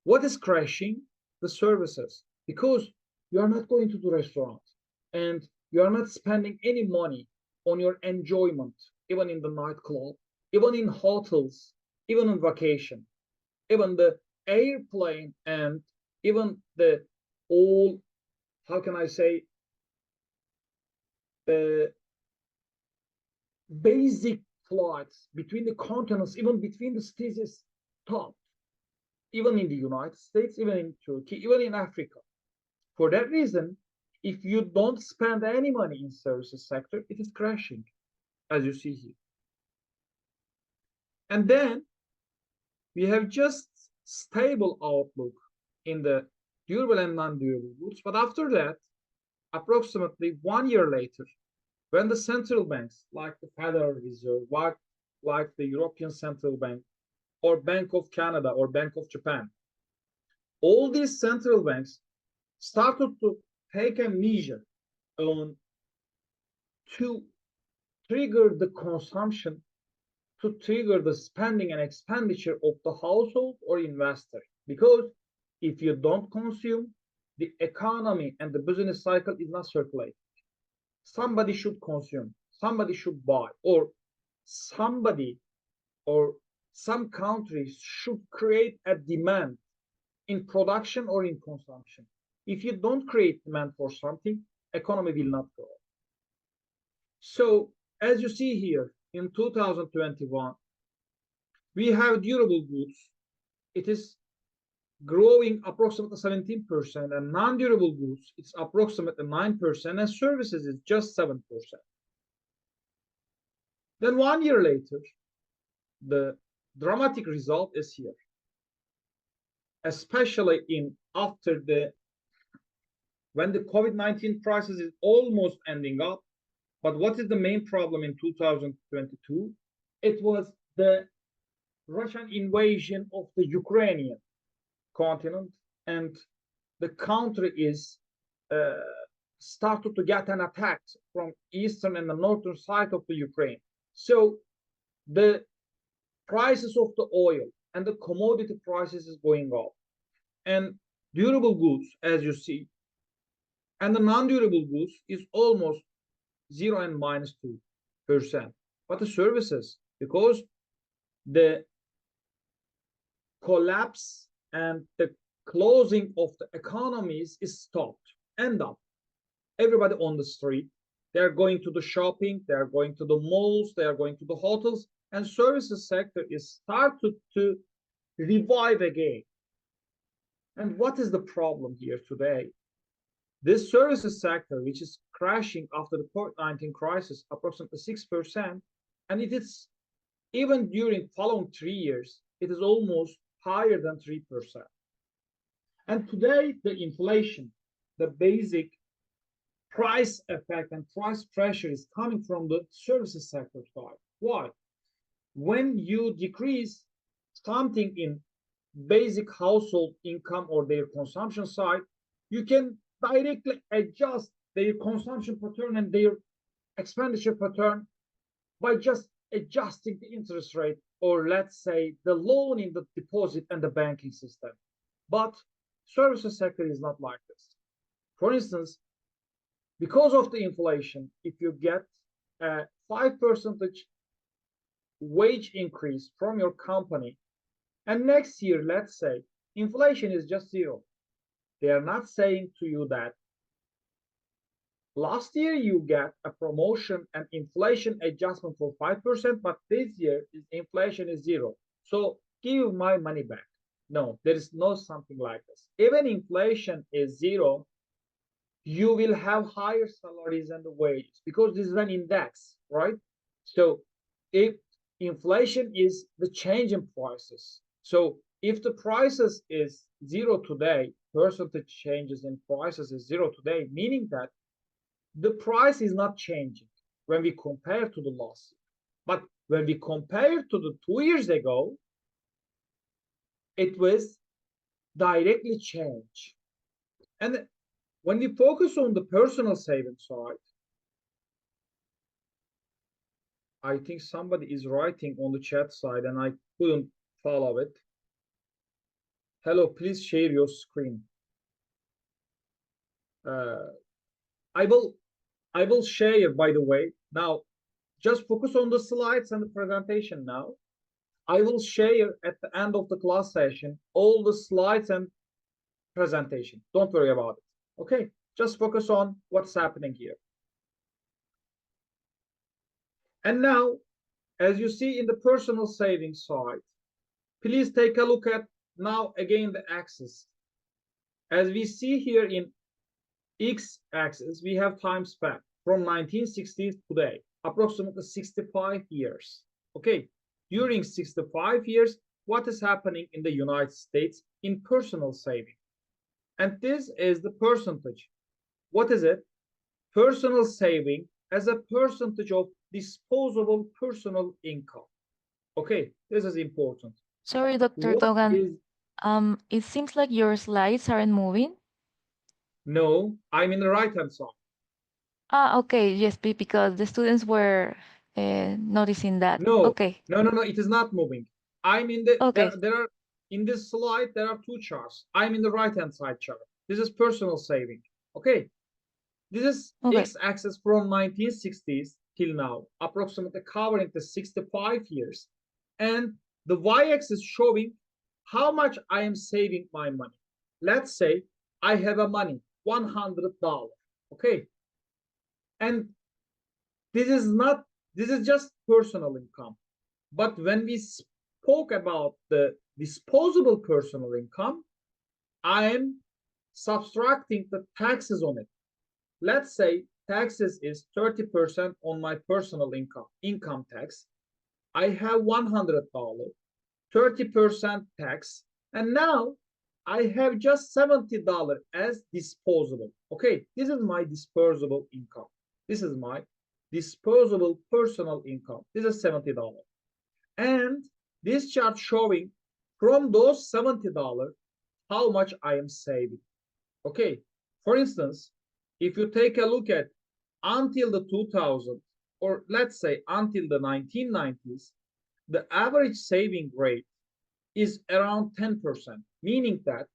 What is crashing? The services, because you are not going to the restaurant and you are not spending any money on your enjoyment, even in the nightclub, even in hotels, even on vacation, even the airplane, and even the all, how can I say, the basic flights between the continents, even between the cities, is stopped, even in the United States, even in Turkey, even in Africa. For that reason, if you don't spend any money in services sector, it is crashing, as you see here. And then we have just stable outlook in the durable and non-durable goods. But after that, approximately 1 year later, when the central banks, like the Federal Reserve, like the European Central Bank, or Bank of Canada, or Bank of Japan, all these central banks started to take a measure on to trigger the consumption, to trigger the spending and expenditure of the household or investor. Because if you don't consume, the economy and the business cycle is not circulating. Somebody should consume, somebody should buy, or somebody or some countries should create a demand in production or in consumption. If you don't create demand for something, economy will not grow. So as you see here, in 2021, we have durable goods. It is growing approximately 17%, and non-durable goods, it's approximately 9%, and services is just 7%. Then 1 year later, the dramatic result is here, especially in after the when the COVID-19 crisis is almost ending up. But what is the main problem in 2022? It was the Russian invasion of the Ukrainian continent, and the country is uh, started to get an attack from eastern and the northern side of the Ukraine. So the prices of the oil and the commodity prices is going up, and durable goods, as you see, and the non-durable goods is almost 0 and -2%. But the services, because the collapse and the closing of the economies is stopped, end up everybody on the street. They're going to the shopping, they're going to the malls, they are going to the hotels, and services sector is started to revive again. And what is the problem here today? This services sector, which is crashing after the COVID-19 crisis, approximately 6%, and it is even during following 3 years, it is almost higher than 3%. And today, the inflation, the basic price effect and price pressure is coming from the services sector side. Why? When you decrease something in basic household income or their consumption side, you can directly adjust their consumption pattern and their expenditure pattern by just adjusting the interest rate, or let's say the loan in the deposit and the banking system. But services sector is not like this. For instance, because of the inflation, if you get a 5% wage increase from your company, and next year, let's say, inflation is just 0, they are not saying to you that last year you get a promotion and inflation adjustment for 5%, but this year inflation is 0. So give my money back. No, there is no something like this. Even inflation is 0, you will have higher salaries and the wages, because this is an index, right? So if inflation is the change in prices, so if the prices is 0 today, percentage changes in prices is 0 today, meaning that the price is not changing when we compare to the last year. But when we compare to the 2 years ago, it was directly changed. And when we focus on the personal savings side, I think somebody is writing on the chat side and I couldn't follow it. Hello, please share your screen. I will share, by the way. Now, just focus on the slides and the presentation now. I will share at the end of the class session all the slides and presentation. Don't worry about it. Okay, just focus on what's happening here. And now, as you see in the personal savings side, please take a look at now again the axis. As we see here in x-axis, we have time span from 1960s to today, approximately 65 years. Okay, during 65 years, what is happening in the United States in personal saving? And this is the percentage. What is it? Personal saving as a percentage of disposable personal income. Okay, this is important. Sorry, Dr. What Dogan. is It seems like your slides aren't moving. no? I'm in the right hand side. Ah, okay. Yes, because the students were noticing that. No, Okay. no. It is not moving. I'm in the Okay. there are in this slide there are two charts. I'm in the right hand side chart. This is personal saving. Okay, this is Okay. x-axis from 1960s till now, approximately covering the 65 years, and the y-axis showing how much I am saving my money. Let's say I have a money $100. Okay, and this is not this is just personal income. But when we spoke about the disposable personal income, I am subtracting the taxes on it. Let's say taxes is 30% on my personal income tax. I have $100, 30% tax, and now I have just $70 as disposable. Okay, this is my disposable income. This is my disposable personal income. This is $70. And this chart showing from those $70 how much I am saving. Okay, for instance, if you take a look at until the 2000, or let's say until the 1990s, the average saving rate is around 10%, meaning that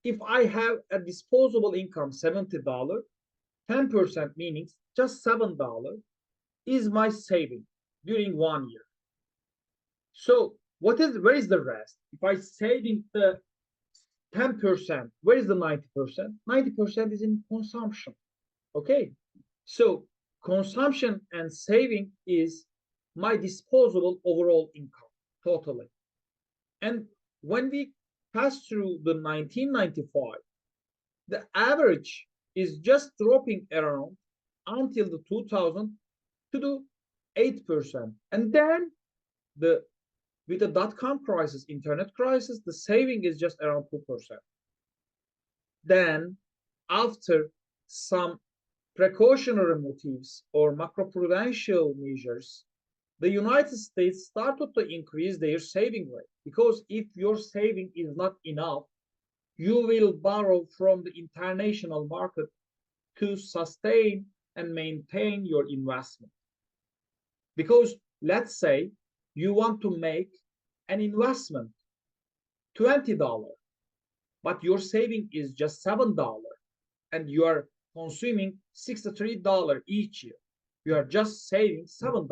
if I have a disposable income $70, 10% meaning just $7 is my saving during 1 year. So where is the rest? If I saving the 10%, where is the 90%? 90% is in consumption. Okay. So consumption and saving is my disposable overall income totally. And when we pass through the 1995, the average is just dropping around until the 2000 to the 8%. And then the with the dot-com crisis, internet crisis, the saving is just around 2%. Then, after some precautionary motives or macroprudential measures, the United States started to increase their saving rate, because if your saving is not enough, you will borrow from the international market to sustain and maintain your investment. Because let's say you want to make an investment $20, but your saving is just $7, and you are consuming $63 each year. You are just saving $7,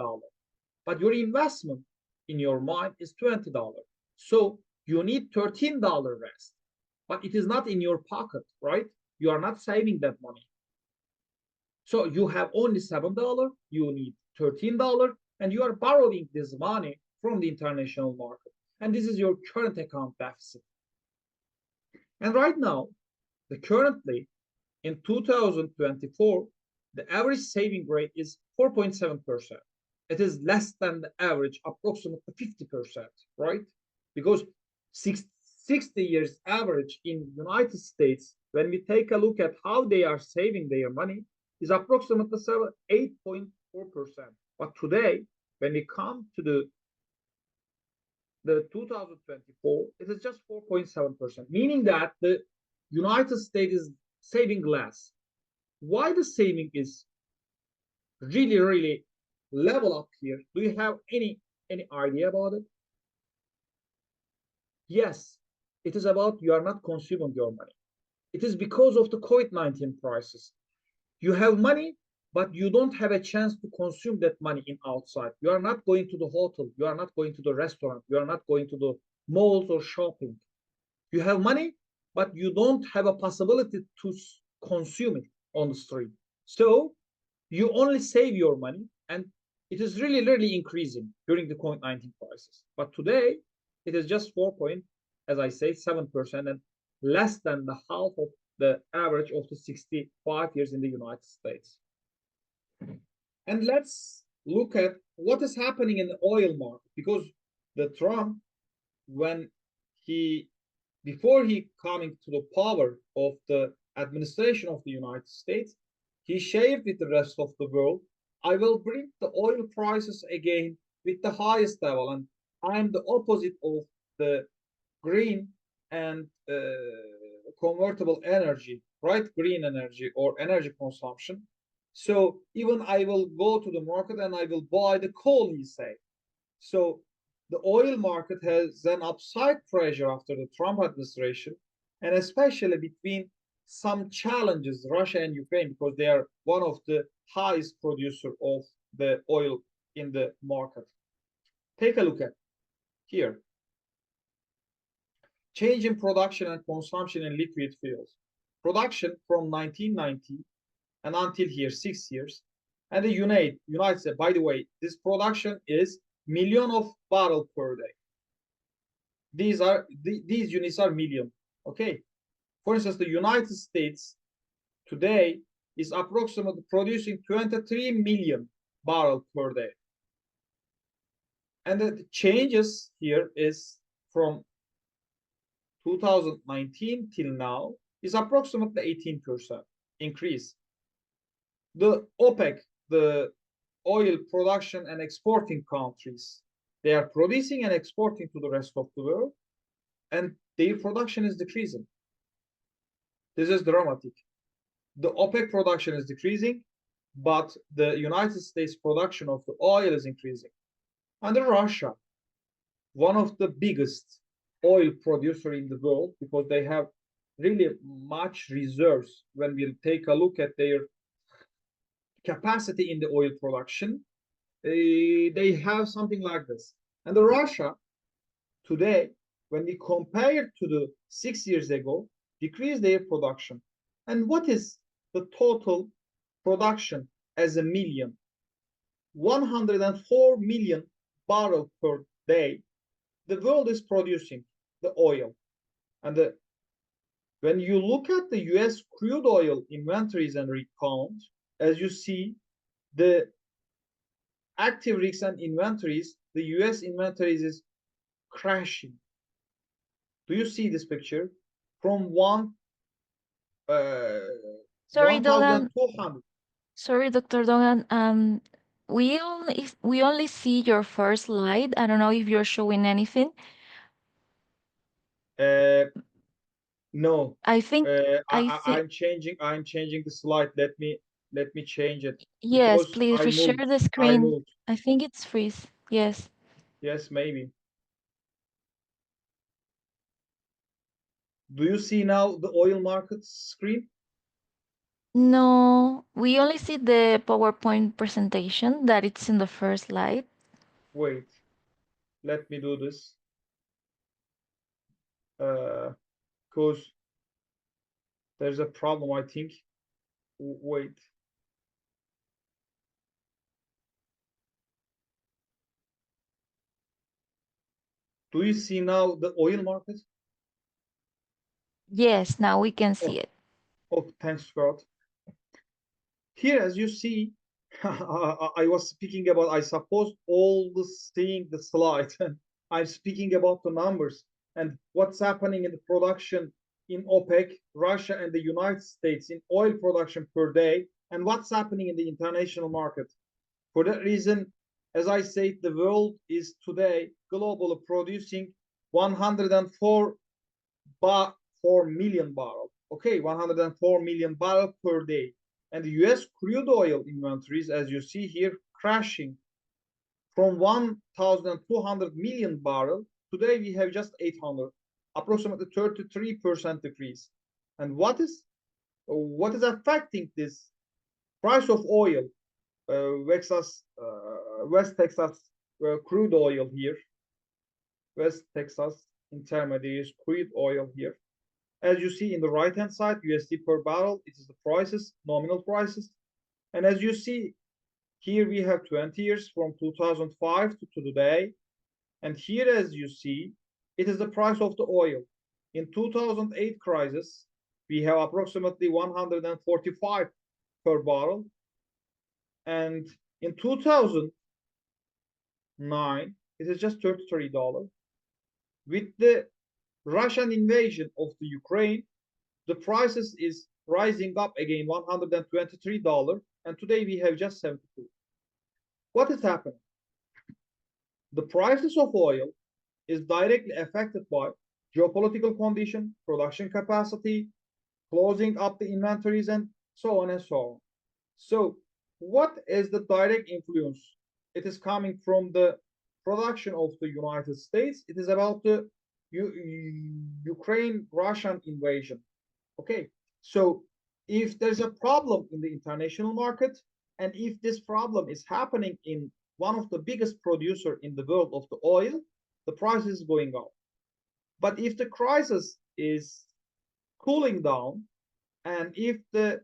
but your investment in your mind is $20. So you need $13 rest, but it is not in your pocket, right? You are not saving that money. So you have only $7, you need $13, and you are borrowing this money from the international market. And this is your current account deficit. And right now, currently in 2024, the average saving rate is 4.7%. It is less than the average, approximately 50%, right? Because 60 years average in the United States, when we take a look at how they are saving their money, is approximately 8.4%. But today, when we come to the 2024, it is just 4.7%, meaning that the United States is saving less. Why the saving is really level up here? Do you have any idea about it? Yes, It is about you are not consuming your money. It is because of the COVID-19 crisis. You have money, but you don't have a chance to consume that money in outside. You are not going to the hotel. You are not going to the restaurant. You are not going to the malls or shopping. You have money, but you don't have a possibility to consume it on the street. So you only save your money, and it is really, really increasing during the COVID-19 crisis. But today, it is just 4 point, as I say, 7%, and less than the half of the average of the 65 years in the United States. And let's look at what is happening in the oil market, because the Trump, when he before he coming to the power of the administration of the United States, he shared with the rest of the world, I will bring the oil prices again with the highest level, and I'm the opposite of the green and convertible energy, right? Green energy or energy consumption. So even I will go to the market and I will buy the coal, he said. So the oil market has an upside pressure after the Trump administration, and especially between some challenges, Russia and Ukraine, because they are one of the highest producer of the oil in the market. Take a look at here. Change in production and consumption in liquid fuels. Production from 1990 and until here, 6 years. And the United States, by the way, this production is million of barrel per day. These units are million. Okay. For instance, the United States today is approximately producing 23 million barrel per day. And the changes here is from 2019 till now is approximately 18% increase. The OPEC, the oil production and exporting countries, they are producing and exporting to the rest of the world, and their production is decreasing. This is dramatic. The OPEC production is decreasing, but the United States production of the oil is increasing. And Russia, one of the biggest oil producer in the world, because they have really much reserves. When we take a look at their capacity in the oil production, they have something like this. And the Russia today, when we compare to the 6 years ago, decreased their production. And what is the total production as a million? 104 million barrels per day. The world is producing the oil. And when you look at the US crude oil inventories and rig count, as you see, the active rigs and inventories, the US inventories is crashing. Do you see this picture? From Sorry, Dogan. 1,200. Sorry, Dr. Dogan. We only see your first slide. I don't know if you're showing anything. Uh, no, I think I see. I'm changing the slide. Let me change it Yes, because please reshare the I screen. moved. I think it's freeze. Yes. Yes, maybe. Do you see now the oil market screen? No, we only see the PowerPoint presentation that it's in the first slide. Wait, let me do this. Because there's a problem, I think. Wait. Do you see now the oil market? Yes, now we can see Oh, it. oh, thanks God. Here, as you see, I was speaking about, I suppose, all the seeing the slide. I'm speaking about the numbers and what's happening in the production in OPEC, Russia, and the United States in oil production per day, and what's happening in the international market. For that reason, as I said, the world is today globally producing 104 million barrels. Okay, 104 million barrels per day. And the US crude oil inventories, as you see here, crashing from 1,200 million barrels. Today we have just 800, approximately 33% decrease. And what is affecting this price of oil? West Texas crude oil here, West Texas Intermediate crude oil here. As you see in the right hand side, USD per barrel, it is the prices, nominal prices. And as you see here, we have 20 years from 2005 to today. And here, as you see, it is the price of the oil. In 2008 crisis, we have approximately 145 per barrel. And in 2009, it is just $33. With the Russian invasion of the Ukraine, the prices is rising up again $123, and today we have just 72. What is happening? The prices of oil is directly affected by geopolitical condition, production capacity, closing up the inventories, and so on and so on. So what is the direct influence? It is coming from the production of the United States. It is about the Ukraine-Russian invasion. Okay, so if there's a problem in the international market, and if this problem is happening in one of the biggest producer in the world of the oil, the price is going up. But if the crisis is cooling down, and if the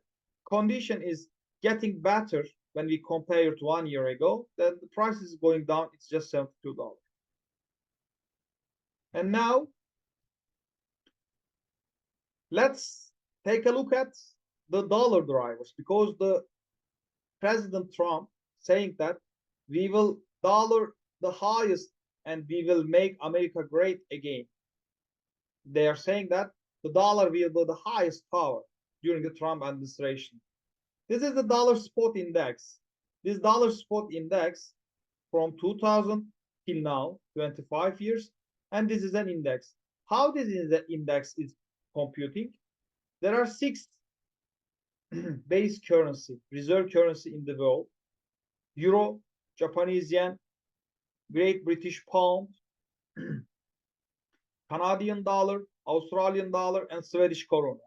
condition is getting better when we compare to 1 year ago, then the price is going down. It's just $72. And now let's take a look at the dollar drivers, because the President Trump saying that we will dollar the highest and we will make America great again. They are saying that the dollar will be the highest power during the Trump administration. This is the dollar spot index. This dollar spot index from 2000 till now, 25 years, and this is an index. How this index is computing? There are 6 base currency, reserve currency in the world: Euro, Japanese yen, Great British Pound, Canadian dollar, Australian dollar, and Swedish krona.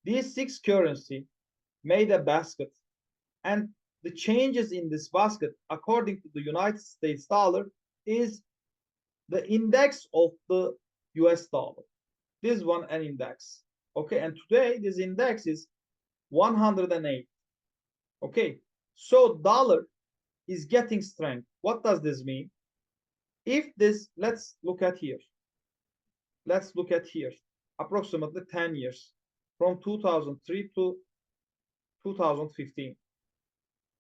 These 6 currency made a basket, and the changes in this basket, according to the United States dollar, is the index of the US dollar. This one an index. Okay, and today this index is 108. Okay, so dollar is getting strength. What does this mean? If this, let's look at here. Let's look at here. Approximately 10 years from 2003 to 2015.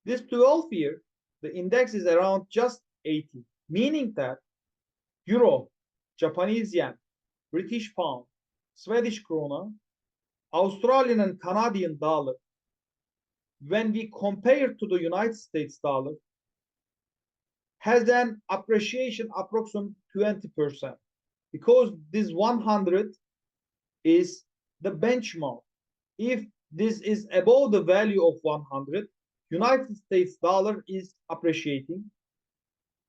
This 12 year, the index is around just 80, meaning that Euro, Japanese yen, British pound, Swedish krona, Australian and Canadian dollar, when we compare to the United States dollar, has an appreciation approximately 20%, because this 100 is the benchmark. If this is above the value of 100, United States dollar is appreciating,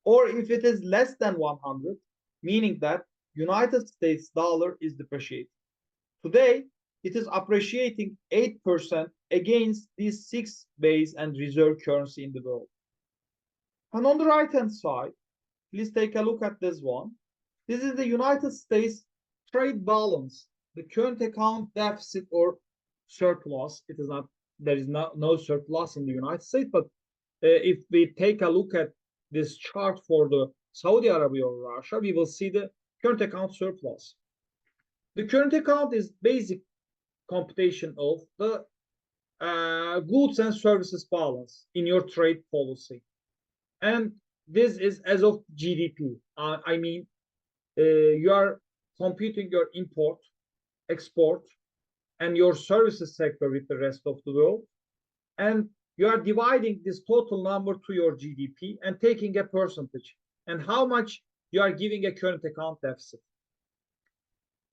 or if it is less than 100, meaning that United States dollar is depreciating. Today, it is appreciating 8% against these 6 base and reserve currency in the world. And on the right hand side, please take a look at this one. This is the United States trade balance, the current account deficit or surplus. It is not, there is no surplus in the United States, but if we take a look at this chart for the Saudi Arabia or Russia, we will see the current account surplus. The current account is basic computation of the goods and services balance in your trade policy. And this is as of GDP. I mean, you are computing your import, export, and your services sector with the rest of the world. And you are dividing this total number to your GDP and taking a percentage and how much you are giving a current account deficit.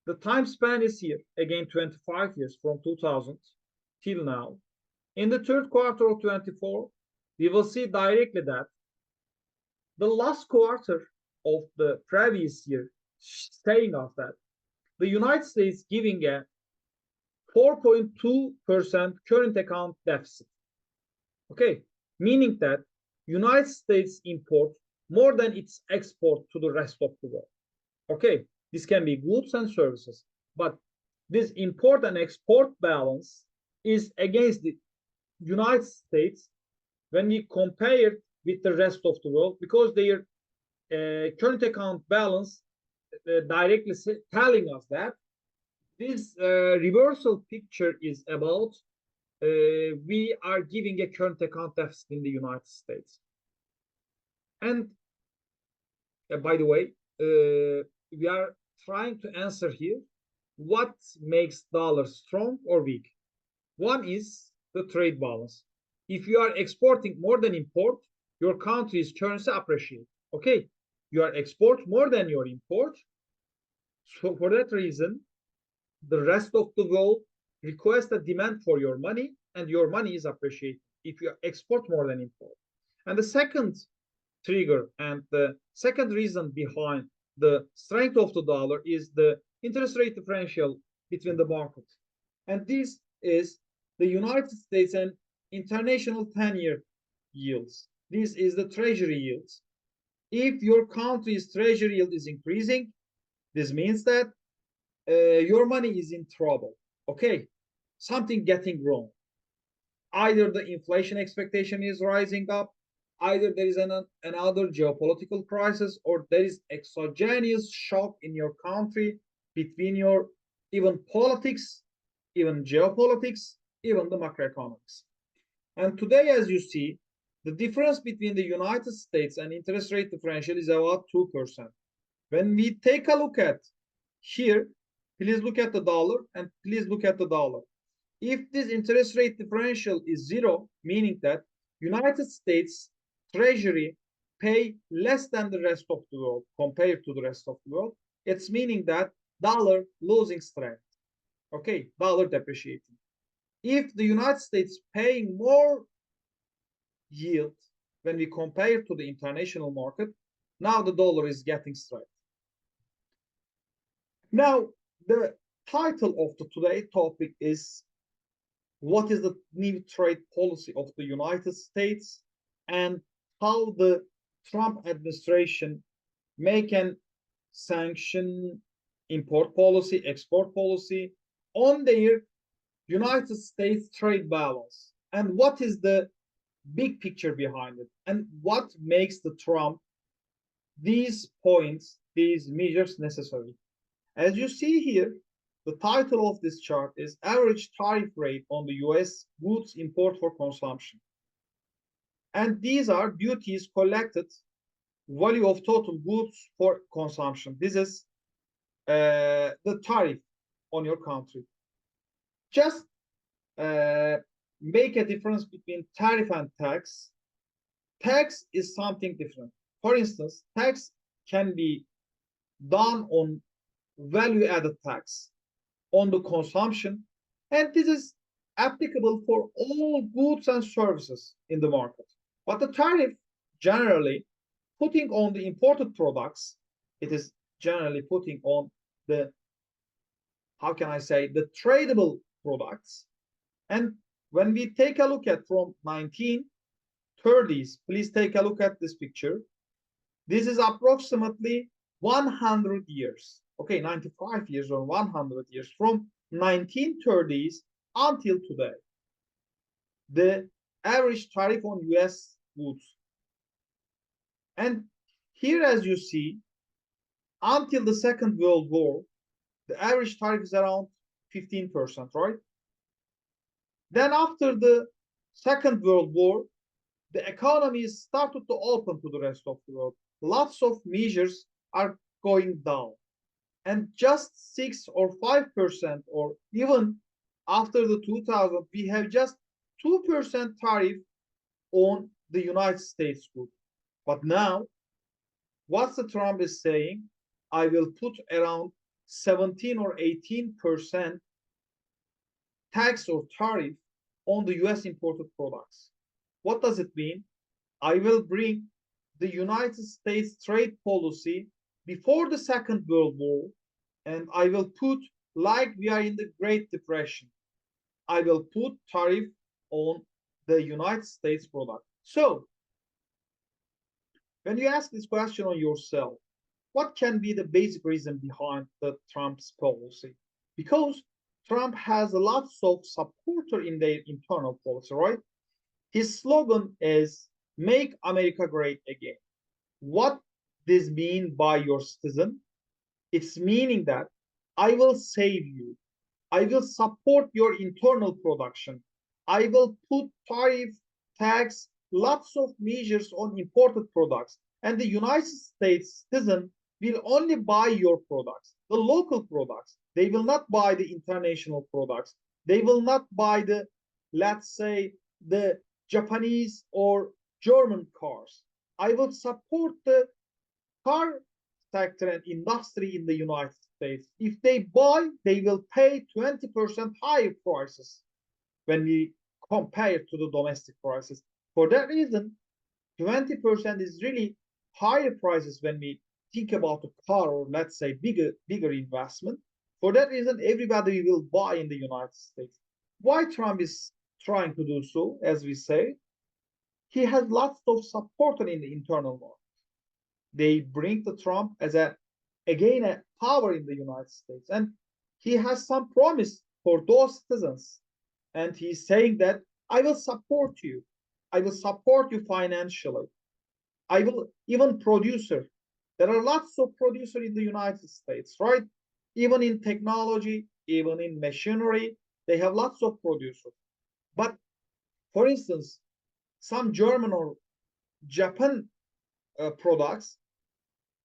The time span is here, again, 25 years from 2000 till now. In the third quarter of 24, we will see directly that the last quarter of the previous year, saying of that, the United States giving a 4.2% current account deficit. Okay, meaning that United States import more than its export to the rest of the world. Okay, this can be goods and services, but this import and export balance is against the United States when we compare with the rest of the world, because their current account balance directly telling us that this reversal picture is about we are giving a current account deficit in the United States. And by the way, we are trying to answer here what makes dollar strong or weak. One is the trade balance. If you are exporting more than import, your country's currency appreciates. Okay, you are export more than your import. So for that reason, the rest of the world requests a demand for your money, and your money is appreciated if you export more than import. And the second trigger and the second reason behind the strength of the dollar is the interest rate differential between the markets. And this is the United States and international 10-year yields. This is the treasury yields. If your country's treasury yield is increasing, this means that your money is in trouble. Okay, something getting wrong. Either the inflation expectation is rising up, either there is another geopolitical crisis, or there is exogenous shock in your country between your even politics, even geopolitics, even the macroeconomics. And today, as you see, the difference between the United States and interest rate differential is about 2%. When we take a look at here, please look at the dollar and please look at the dollar. If this interest rate differential is zero, meaning that United States Treasury pay less than the rest of the world compared to the rest of the world, it's meaning that dollar losing strength. Okay, dollar depreciating. If the United States paying more yield when we compare to the international market, now the dollar is getting strength. Now, the title of the today topic is what is the new trade policy of the United States and how the Trump administration make an sanction import policy, export policy on their United States trade balance, and what is the big picture behind it, and what makes the Trump these points, these measures necessary. As you see here, the title of this chart is Average Tariff Rate on the US Goods Import for Consumption. And these are duties collected, value of total goods for consumption. This is the tariff on your country. Just make a difference between tariff and tax. Tax is something different. For instance, tax can be done on value-added tax on the consumption, and this is applicable for all goods and services in the market. But the tariff generally putting on the imported products, it is generally putting on the, how can I say, the tradable products. And when we take a look at from 1930s, please take a look at this picture. This is approximately 100 years. Okay, 95 years or 100 years from 1930s until today. The average tariff on US goods. And here, as you see, until the Second World War, the average tariff is around 15%, right? Then after the Second World War, the economy started to open to the rest of the world. Lots of measures are going down. And just 6 or 5%, or even after the 2000, we have just 2% tariff on the United States goods. But now, what the Trump is saying, I will put around 17 or 18% tax or tariff on the US imported products. What does it mean? I will bring the United States trade policy before the Second World War and I will put, like we are in the Great Depression, I will put tariff on the United States product. So when you ask this question on yourself, what can be the basic reason behind the Trump's policy? Because Trump has lots of supporter in their internal policy, right? His slogan is "Make America Great Again." What this mean by your citizen? It's meaning that I will save you. I will support your internal production. I will put tariff, tax, lots of measures on imported products. And the United States citizen will only buy your products, the local products. They will not buy the international products. They will not buy the, let's say, the Japanese or German cars. I will support the car sector and industry in the United States. If they buy, they will pay 20% higher prices when we compare to the domestic prices. For that reason, 20% is really higher prices when we think about a car or let's say bigger investment. For that reason, everybody will buy in the United States. Why Trump is trying to do so, as we say, he has lots of support in the internal market. They bring the Trump as again a power in the United States, and he has some promise for those citizens, and he's saying that I will support you, I will support you financially, I will even producer. There are lots of producers in the United States, right? Even in technology, even in machinery, they have lots of producers. But for instance, some German or Japan products,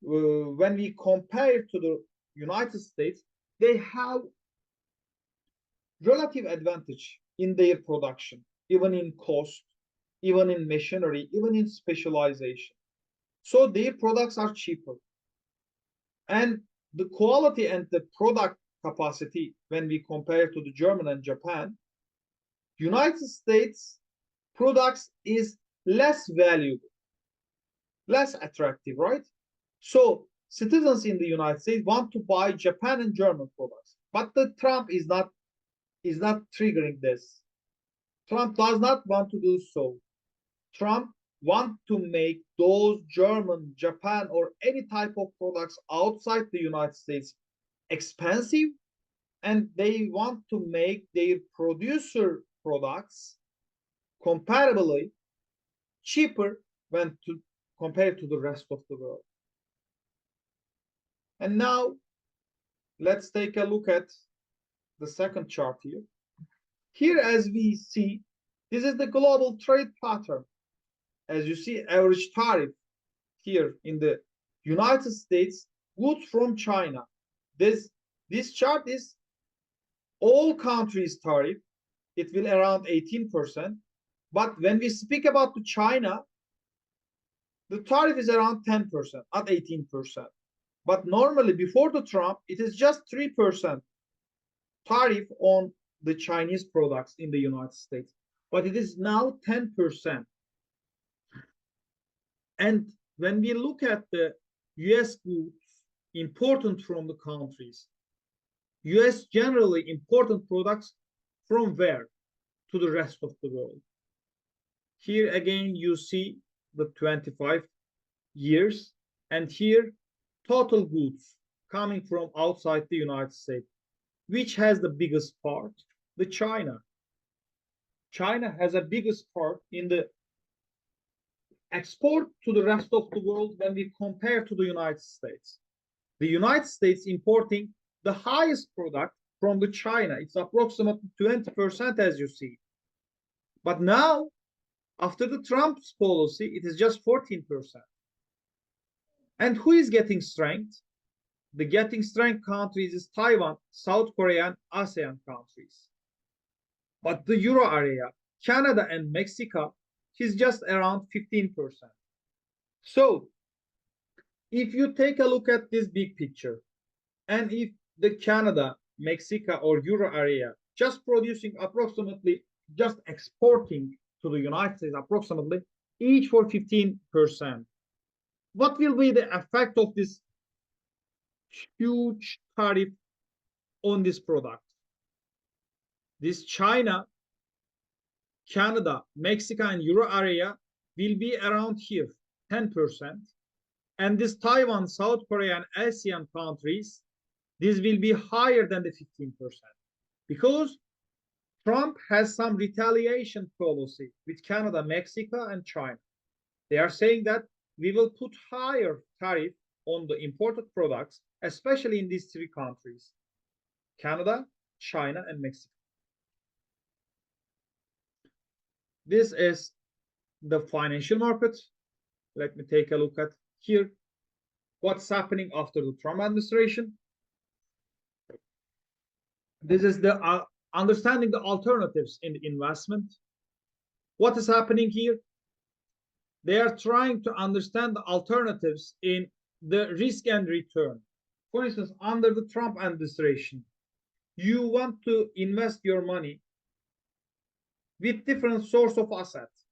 when we compare to the United States, they have relative advantage in their production, even in cost, even in machinery, even in specialization. So their products are cheaper. And the quality and the product capacity, when we compare to the German and Japan, United States products is less valuable, less attractive, right? So citizens in the United States want to buy Japan and German products, but the Trump is not triggering this. Trump does not want to do so. Trump wants to make those German, Japan, or any type of products outside the United States expensive, and they want to make their producer products comparably cheaper when compared to the rest of the world. And now let's take a look at the second chart here. Here, as we see, this is the global trade pattern. As you see, average tariff here in the United States, goods from China. This chart is all countries' tariff. It will around 18%. But when we speak about the China, the tariff is around 10%, not 18%. But normally, before the Trump, it is just 3% tariff on the Chinese products in the United States. But it is now 10%. And when we look at the US goods important from the countries, US generally important products from where? To the rest of the world. Here again, you see the 25 years, and here total goods coming from outside the United States. Which has the biggest part? The China. China has a biggest part in the export to the rest of the world when we compare to the United States. The United States importing the highest product from the China. It's approximately 20%, as you see. But now, after the Trump's policy, it is just 14%. And who is getting strength? The getting strength countries is Taiwan, South Korea, and ASEAN countries. But the Euro area, Canada and Mexico, is just around 15%. So if you take a look at this big picture, and if the Canada, Mexico, or Euro area just producing approximately, just exporting to the United States approximately each for 15%, what will be the effect of this huge tariff on this product. This China, Canada, Mexico, and Euro area will be around here, 10%. And this Taiwan, South Korea, and ASEAN countries, this will be higher than the 15%. Because Trump has some retaliation policy with Canada, Mexico, and China. They are saying that we will put higher tariff on the imported products, especially in these three countries, Canada, China, and Mexico. This is the financial market. Let me take a look at here what's happening after the Trump administration. This is the understanding the alternatives in the investment. What is happening here? They are trying to understand the alternatives in the risk and return. For instance, under the Trump administration, you want to invest your money with different source of assets.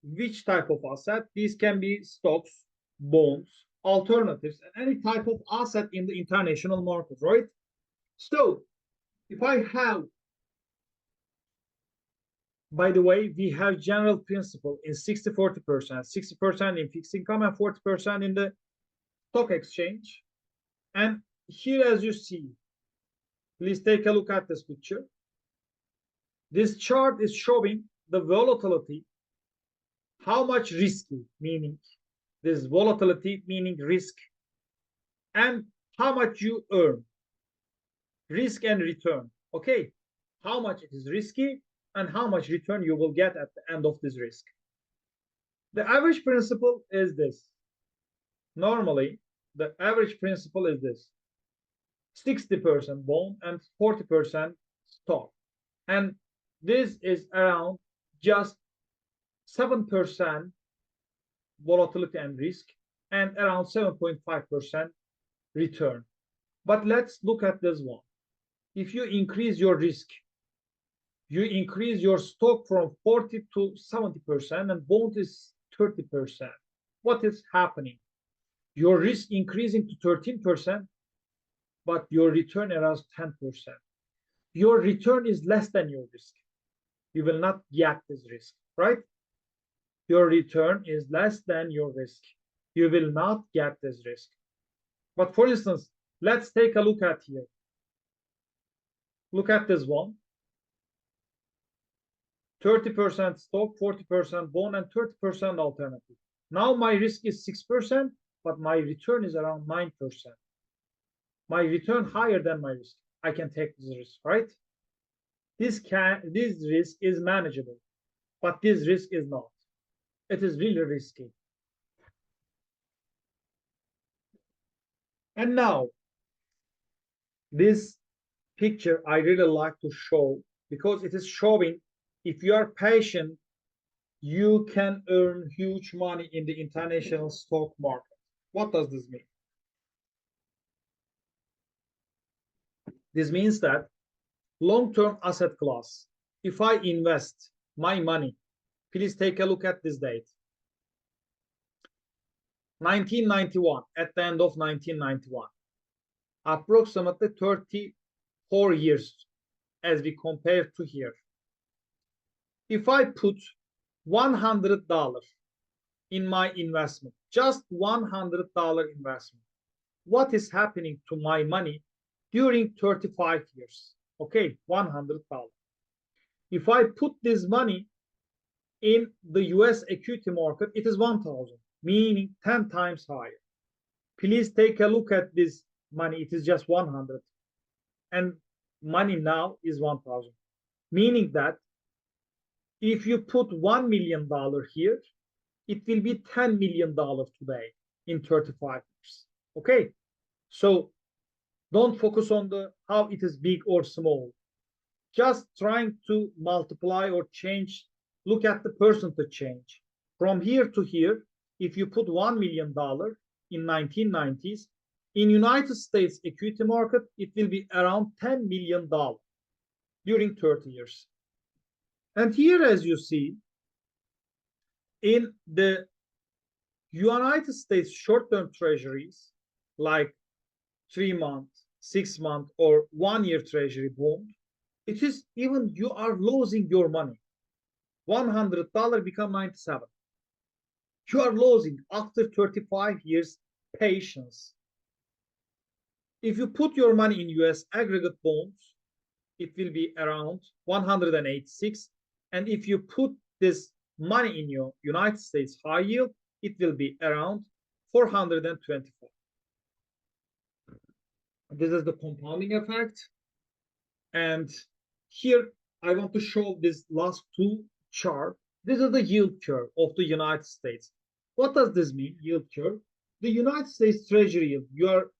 Which type of asset? These can be stocks, bonds, alternatives, and any type of asset in the international market, right? So if I have, by the way, we have general principle in 60-40%, 60% in fixed income and 40% in the stock exchange. And here, as you see, please take a look at this picture. This chart is showing the volatility, how much risky, meaning this volatility, meaning risk, and how much you earn, risk and return. Okay, how much it is risky and how much return you will get at the end of this risk. The average principle is this. Normally, the average principle is this: 60% bond and 40% stock. And this is around just 7% volatility and risk and around 7.5% return. But let's look at this one. If you increase your risk, you increase your stock from 40 to 70% and bond is 30%. What is happening? Your risk increasing to 13%, but your return around 10%. Your return is less than your risk. You will not get this risk, right? Your return is less than your risk. You will not get this risk. But for instance, let's take a look at here. Look at this one. 30% stock, 40% bond, and 30% alternative. Now my risk is 6%, but my return is around 9%. My return higher than my risk. I can take this risk, right? This risk is manageable, but this risk is not. It is really risky. And now, this picture I really like to show because it is showing if you are patient, you can earn huge money in the international stock market. What does this mean? This means that long-term asset class, if I invest my money, please take a look at this date. 1991, at the end of 1991, approximately 34 years as we compare to here. If I put $100 in my investment, just $100 investment, what is happening to my money during 35 years? Okay, $100. If I put this money in the US equity market, it is 1,000, meaning 10 times higher. Please take a look at this money. It is just 100. And money now is 1,000, meaning that if you put $1 million here, it will be $10 million today in 35 years. Okay, so don't focus on the how it is big or small. Just trying to multiply or change. Look at the percentage change. From here to here, if you put $1 million in 1990s, in United States equity market, it will be around $10 million during 30 years. And here, as you see, in the United States short-term treasuries, like 3 month, 6 month, or 1 year treasury bond, it is even you are losing your money. $100 become 97. You are losing after 35 years patience. If you put your money in US aggregate bonds, it will be around 186. And if you put this money in your United States high yield, it will be around 424. This is the compounding effect. And here I want to show this last two chart. This is the yield curve of the United States. What does this mean, yield curve? The United States Treasury yield, you are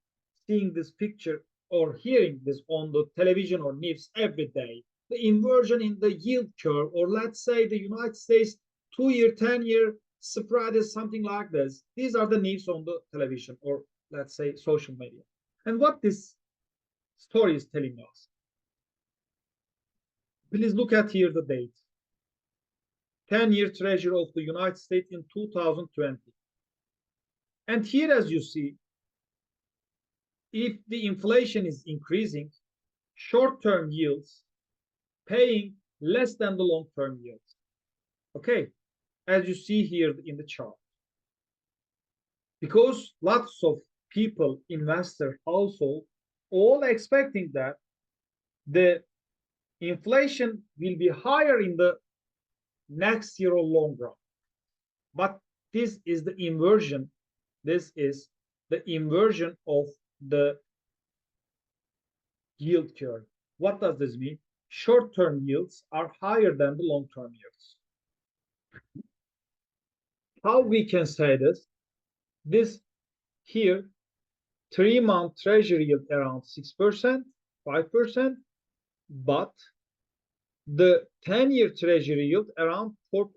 seeing this picture or hearing this on the television or news every day. The inversion in the yield curve, or let's say the United States 2-year, 10-year spread is something like this. These are the news on the television or let's say social media. And what this story is telling us. Please look at here the date. 10-year treasury of the United States in 2020. And here, as you see, if the inflation is increasing, short-term yields paying less than the long-term yields. Okay, as you see here in the chart. Because lots of people, investors, households, all expecting that the inflation will be higher in the next year or long run. But this is the inversion. This is the inversion of the yield curve. What does this mean? Short-term yields are higher than the long-term yields. How we can say this? This here, 3-month treasury yield around 6%, 5%, but the 10-year treasury yield around 4%.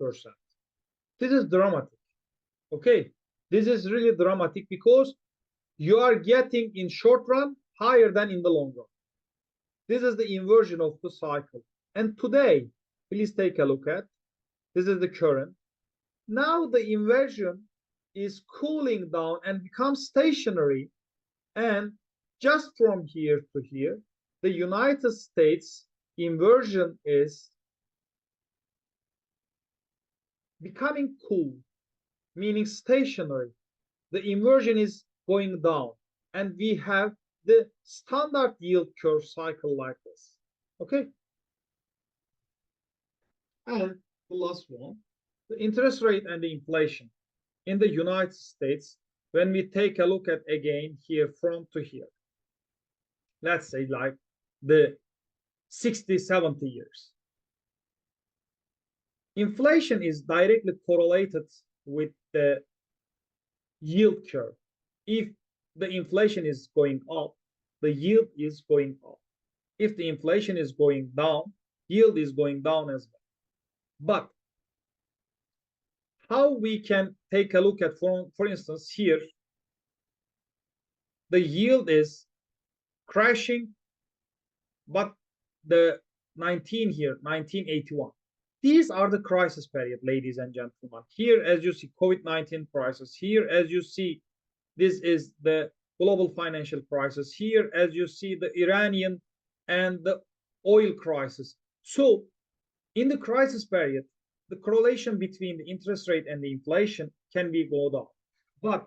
This is dramatic. Okay, this is really dramatic because you are getting in short run higher than in the long run. This is the inversion of the cycle. And today, please take a look at, this is the current. Now the inversion is cooling down and becomes stationary. And just from here to here, the United States inversion is becoming cool, meaning stationary. The inversion is going down, and we have the standard yield curve cycle like this. Okay. And the last one, the interest rate and the inflation in the United States. When we take a look at again here from to here, let's say like the 60, 70 years. Inflation is directly correlated with the yield curve. If the inflation is going up, the yield is going up. If the inflation is going down, yield is going down as well. But how we can take a look at, for instance, here, the yield is crashing, but the 1981. These are the crisis period, ladies and gentlemen. Here, as you see, COVID-19 crisis. Here, as you see, this is the global financial crisis. Here, as you see, the Iranian and the oil crisis. So, in the crisis period, the correlation between the interest rate and the inflation can be go down. But